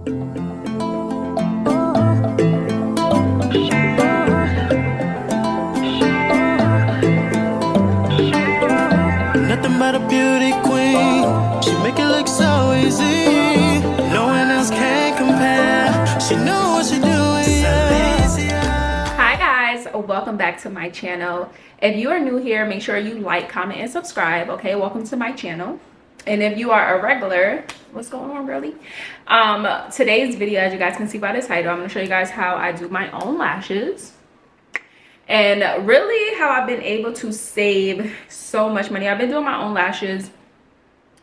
Nothing but a beauty queen. She make it look so easy. No one else can compare. She know what she doing. Yeah. Hi guys, welcome back to my channel. If you are new here, make sure you like, comment, and subscribe. Okay, welcome to my channel. And if you are a regular, what's going on, girly? Today's video, as you guys can see by the title, I'm going to show you guys how I do my own lashes. And really how I've been able to save so much money. I've been doing my own lashes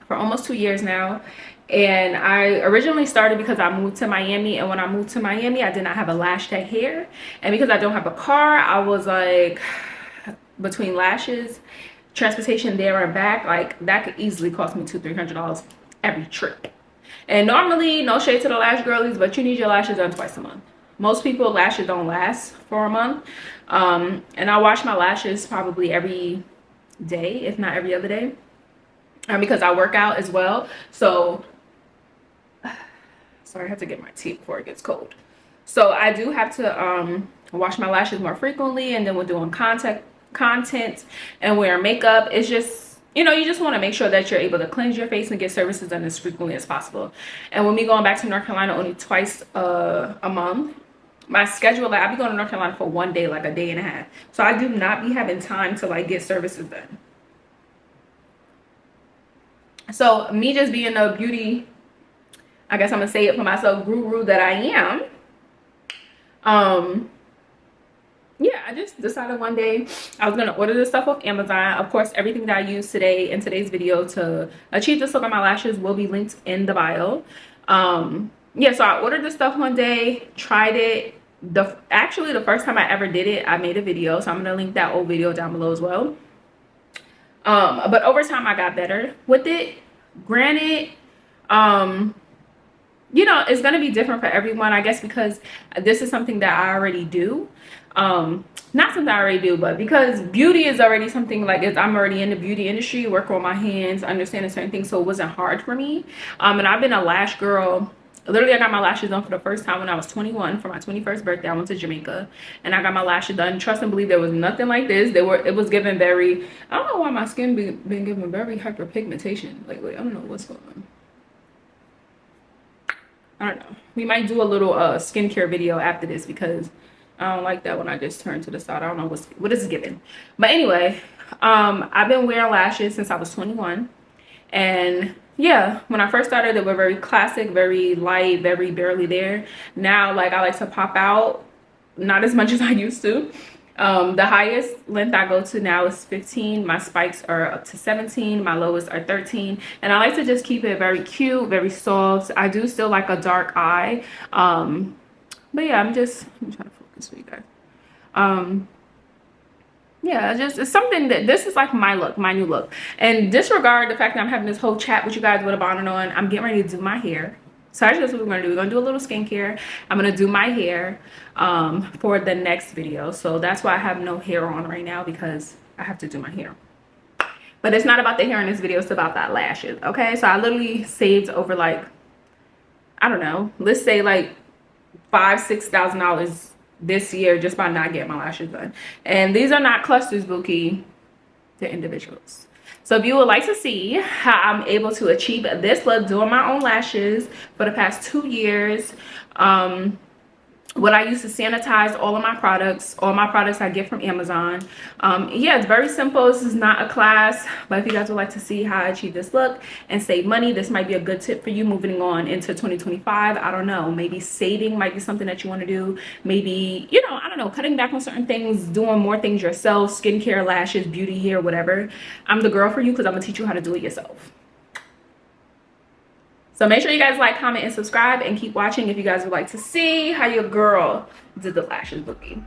for almost 2 years now. And I originally started because I moved to Miami. And when I moved to Miami, I did not have a lash tech here. And because I don't have a car, I was like, between lashes, transportation there and back, like that could easily cost me $200-300 every trip. And normally, no shade to the lash girlies, but you need your lashes done twice a month. Most people, lashes don't last for a month. And I wash my lashes probably every day, if not every other day, because I work out as well. So sorry, I have to get my tea before it gets cold. So I do have to wash my lashes more frequently. And then we're doing content and wearing makeup. It's just, you know, you just want to make sure that you're able to cleanse your face and get services done as frequently as possible. And with me going back to North Carolina only twice a month, my schedule, like, I'll be going to North Carolina for one day, like a day and a half. So I do not be having time to like get services done. So me just being a beauty, I guess I'm gonna say it for myself, guru that I am, yeah, I just decided one day I was gonna order this stuff off Amazon. Of course, everything that I use today in today's video to achieve this look on my lashes will be linked in the bio. Yeah, so I ordered this stuff one day, tried it. Actually the first time I ever did it, I made a video, so I'm gonna link that old video down below as well. But over time I got better with it. Granted, you know, it's gonna be different for everyone, I guess, because this is something that I already do. Not something I already do, but because beauty is already something like I'm already in the beauty industry, work on my hands, understanding certain things, so it wasn't hard for me. And I've been a lash girl. Literally, I got my lashes done for the first time when I was 21 for my 21st birthday. I went to Jamaica and I got my lashes done. Trust and believe, there was nothing like this. It was given very, I don't know why my skin been given very hyperpigmentation lately. I don't know what's going on. I don't know. We might do a little skincare video after this because I don't like that when I just turn to the side. I don't know what is given. But anyway, I've been wearing lashes since I was 21. And yeah, when I first started, they were very classic, very light, very barely there. Now, like, I like to pop out, not as much as I used to. The highest length I go to now is 15. My spikes are up to 17. My lowest are 13. And I like to just keep it very cute, very soft. I do still like a dark eye. But yeah, I'm trying to focus for you guys. Yeah, it's something that this is like my look, my new look. And disregard the fact that I'm having this whole chat with you guys with a bonnet on. I'm getting ready to do my hair. So that's what we're gonna do. We're gonna do a little skincare. I'm gonna do my hair for the next video. So that's why I have no hair on right now, because I have to do my hair. But it's not about the hair in this video, it's about that lashes. Okay, so I literally saved over, like, I don't know, let's say like $5,000-6,000 this year just by not getting my lashes done. And these are not clusters, Bookie, they're individuals. So if you would like to see how I'm able to achieve this look doing my own lashes for the past 2 years, what I use to sanitize all my products I get from Amazon. Yeah, it's very simple. This is not a class, but if you guys would like to see how I achieve this look and save money, this might be a good tip for you moving on into 2025. I don't know, maybe saving might be something that you want to do. Maybe, you know, I don't know, cutting back on certain things, doing more things yourself, skincare, lashes, beauty, hair, whatever. I'm the girl for you, because I'm gonna teach you how to do it yourself. So make sure you guys like, comment, and subscribe, and keep watching if you guys would like to see how your girl did the lashes, Bookie.